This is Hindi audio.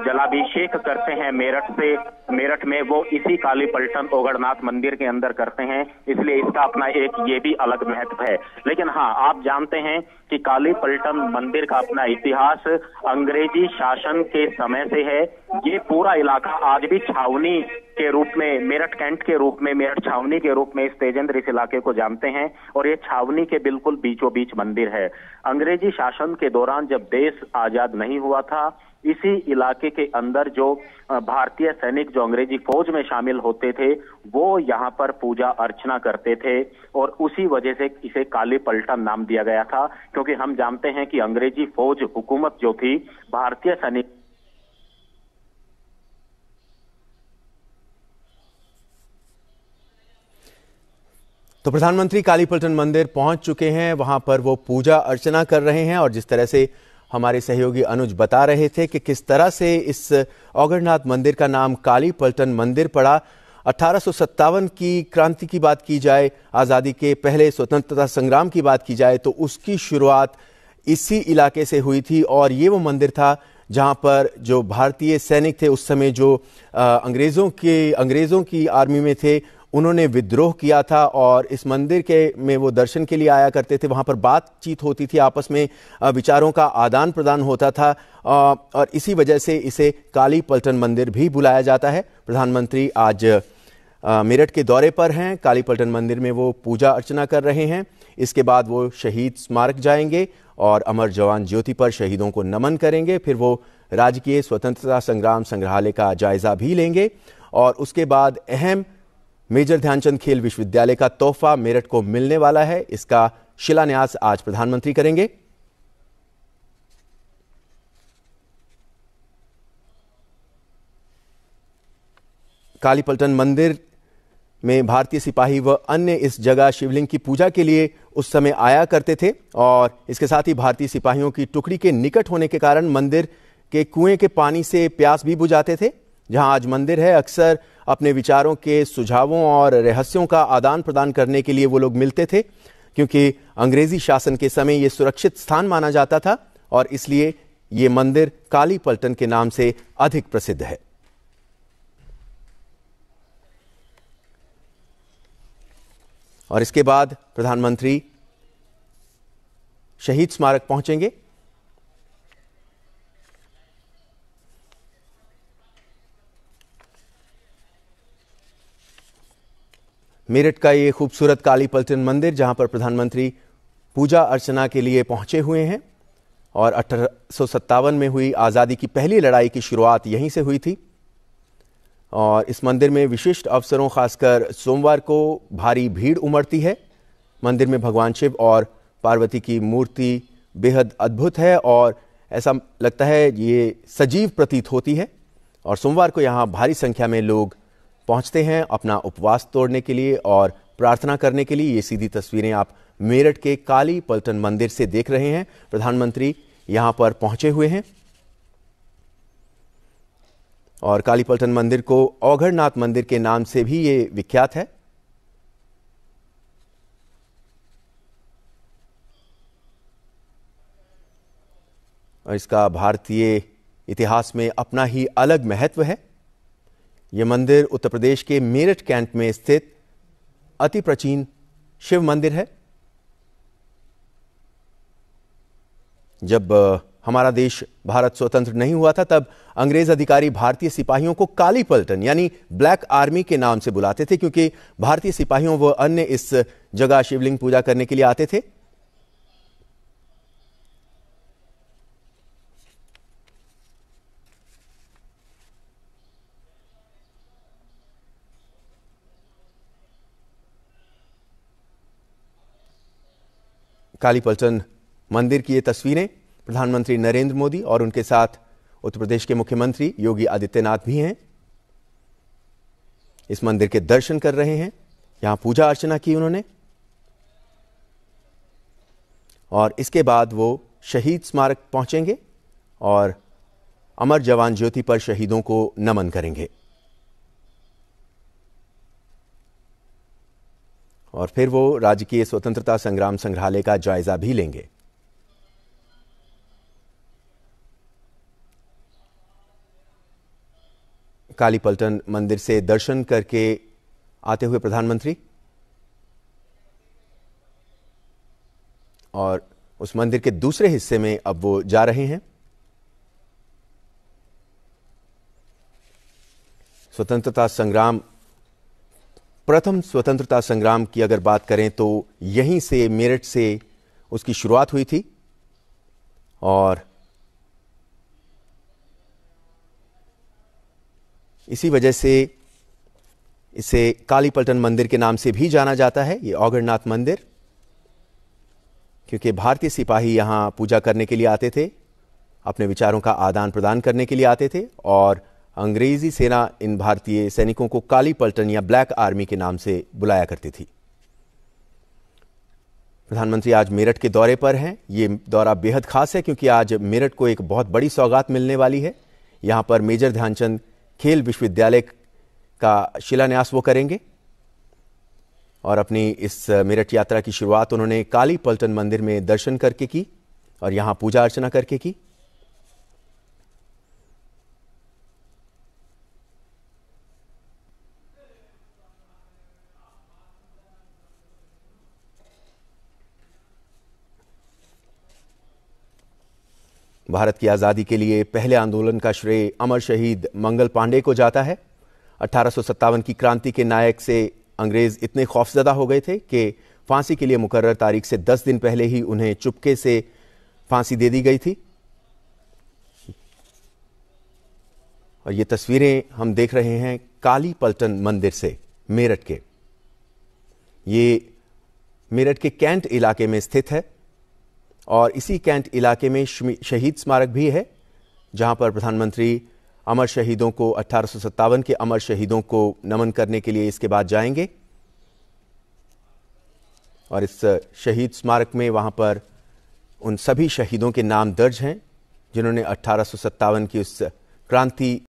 जलाभिषेक करते हैं मेरठ में, वो इसी काली पलटन ओगढ़नाथ मंदिर के अंदर करते हैं, इसलिए इसका अपना एक ये भी अलग महत्व है। लेकिन हाँ, आप जानते हैं कि काली पलटन मंदिर का अपना इतिहास अंग्रेजी शासन के समय से है। ये पूरा इलाका आज भी छावनी के रूप में, मेरठ कैंट के रूप में, मेरठ छावनी के रूप में इस तेजेंद्र इस इलाके को जानते हैं, और ये छावनी के बिल्कुल बीचों बीच मंदिर है। अंग्रेजी शासन के दौरान जब देश आजाद नहीं हुआ था, इसी इलाके के अंदर जो भारतीय सैनिक जो अंग्रेजी फौज में शामिल होते थे, वो यहाँ पर पूजा अर्चना करते थे, और उसी वजह से इसे काली पलटन नाम दिया गया था। क्योंकि हम जानते हैं कि अंग्रेजी फौज हुकूमत जो थी, भारतीय सैनिक तो प्रधानमंत्री काली पलटन मंदिर पहुंच चुके हैं, वहां पर वो पूजा अर्चना कर रहे हैं। और जिस तरह से हमारे सहयोगी अनुज बता रहे थे कि किस तरह से इस ओगढ़नाथ मंदिर का नाम काली पलटन मंदिर पड़ा। 1857 की क्रांति की बात की जाए, आज़ादी के पहले स्वतंत्रता संग्राम की बात की जाए, तो उसकी शुरुआत इसी इलाके से हुई थी। और ये वो मंदिर था जहां पर जो भारतीय सैनिक थे उस समय, जो अंग्रेज़ों की आर्मी में थे, उन्होंने विद्रोह किया था। और इस मंदिर में वो दर्शन के लिए आया करते थे। वहां पर बातचीत होती थी, आपस में विचारों का आदान प्रदान होता था, और इसी वजह से इसे काली पलटन मंदिर भी बुलाया जाता है। प्रधानमंत्री आज मेरठ के दौरे पर हैं। काली पलटन मंदिर में वो पूजा अर्चना कर रहे हैं। इसके बाद वो शहीद स्मारक जाएंगे और अमर जवान ज्योति पर शहीदों को नमन करेंगे। फिर वो राजकीय स्वतंत्रता संग्राम संग्रहालय का जायजा भी लेंगे, और उसके बाद अहम मेजर ध्यानचंद खेल विश्वविद्यालय का तोहफा मेरठ को मिलने वाला है। इसका शिलान्यास आज प्रधानमंत्री करेंगे। काली पलटन मंदिर में भारतीय सिपाही व अन्य इस जगह शिवलिंग की पूजा के लिए उस समय आया करते थे, और इसके साथ ही भारतीय सिपाहियों की टुकड़ी के निकट होने के कारण मंदिर के कुएं के पानी से प्यास भी बुझाते थे। जहां आज मंदिर है, अक्सर अपने विचारों के, सुझावों और रहस्यों का आदान प्रदान करने के लिए वो लोग मिलते थे, क्योंकि अंग्रेजी शासन के समय ये सुरक्षित स्थान माना जाता था, और इसलिए ये मंदिर काली पलटन के नाम से अधिक प्रसिद्ध है। और इसके बाद प्रधानमंत्री शहीद स्मारक पहुंचेंगे। मेरठ का ये खूबसूरत काली पलटन मंदिर, जहां पर प्रधानमंत्री पूजा अर्चना के लिए पहुंचे हुए हैं, और 1857 में हुई आज़ादी की पहली लड़ाई की शुरुआत यहीं से हुई थी। और इस मंदिर में विशिष्ट अवसरों, खासकर सोमवार को भारी भीड़ उमड़ती है। मंदिर में भगवान शिव और पार्वती की मूर्ति बेहद अद्भुत है, और ऐसा लगता है ये सजीव प्रतीत होती है। और सोमवार को यहाँ भारी संख्या में लोग पहुंचते हैं अपना उपवास तोड़ने के लिए और प्रार्थना करने के लिए। ये सीधी तस्वीरें आप मेरठ के काली पलटन मंदिर से देख रहे हैं। प्रधानमंत्री यहां पर पहुंचे हुए हैं, और काली पलटन मंदिर को ओगढ़नाथ मंदिर के नाम से भी ये विख्यात है। और इसका भारतीय इतिहास में अपना ही अलग महत्व है। यह मंदिर उत्तर प्रदेश के मेरठ कैंट में स्थित अति प्राचीन शिव मंदिर है। जब हमारा देश भारत स्वतंत्र नहीं हुआ था, तब अंग्रेज अधिकारी भारतीय सिपाहियों को काली पलटन यानी ब्लैक आर्मी के नाम से बुलाते थे, क्योंकि भारतीय सिपाहियों व अन्य इस जगह शिवलिंग पूजा करने के लिए आते थे। काली पलटन मंदिर की ये तस्वीरें प्रधानमंत्री नरेंद्र मोदी और उनके साथ उत्तर प्रदेश के मुख्यमंत्री योगी आदित्यनाथ भी हैं, इस मंदिर के दर्शन कर रहे हैं। यहां पूजा अर्चना की उन्होंने, और इसके बाद वो शहीद स्मारक पहुंचेंगे और अमर जवान ज्योति पर शहीदों को नमन करेंगे। और फिर वो राजकीय स्वतंत्रता संग्राम संग्रहालय का जायजा भी लेंगे। काली पलटन मंदिर से दर्शन करके आते हुए प्रधानमंत्री, और उस मंदिर के दूसरे हिस्से में अब वो जा रहे हैं। स्वतंत्रता संग्राम, प्रथम स्वतंत्रता संग्राम की अगर बात करें तो यहीं से, मेरठ से उसकी शुरुआत हुई थी और इसी वजह से इसे काली पलटन मंदिर के नाम से भी जाना जाता है, ये औगड़नाथ मंदिर, क्योंकि भारतीय सिपाही यहां पूजा करने के लिए आते थे, अपने विचारों का आदान प्रदान करने के लिए आते थे और अंग्रेजी सेना इन भारतीय सैनिकों को काली पलटन या ब्लैक आर्मी के नाम से बुलाया करती थी। प्रधानमंत्री आज मेरठ के दौरे पर हैं। ये दौरा बेहद खास है क्योंकि आज मेरठ को एक बहुत बड़ी सौगात मिलने वाली है। यहां पर मेजर ध्यानचंद खेल विश्वविद्यालय का शिलान्यास वो करेंगे और अपनी इस मेरठ यात्रा की शुरुआत उन्होंने काली पलटन मंदिर में दर्शन करके की और यहां पूजा अर्चना करके की। भारत की आज़ादी के लिए पहले आंदोलन का श्रेय अमर शहीद मंगल पांडे को जाता है। 1857 की क्रांति के नायक से अंग्रेज इतने खौफजदा हो गए थे कि फांसी के लिए मुकर्रर तारीख से 10 दिन पहले ही उन्हें चुपके से फांसी दे दी गई थी। और ये तस्वीरें हम देख रहे हैं काली पलटन मंदिर से, मेरठ के। ये मेरठ के कैंट इलाके में स्थित है और इसी कैंट इलाके में शहीद स्मारक भी है, जहां पर प्रधानमंत्री अमर शहीदों को, 1857 के अमर शहीदों को नमन करने के लिए इसके बाद जाएंगे। और इस शहीद स्मारक में वहां पर उन सभी शहीदों के नाम दर्ज हैं जिन्होंने 1857 की उस क्रांति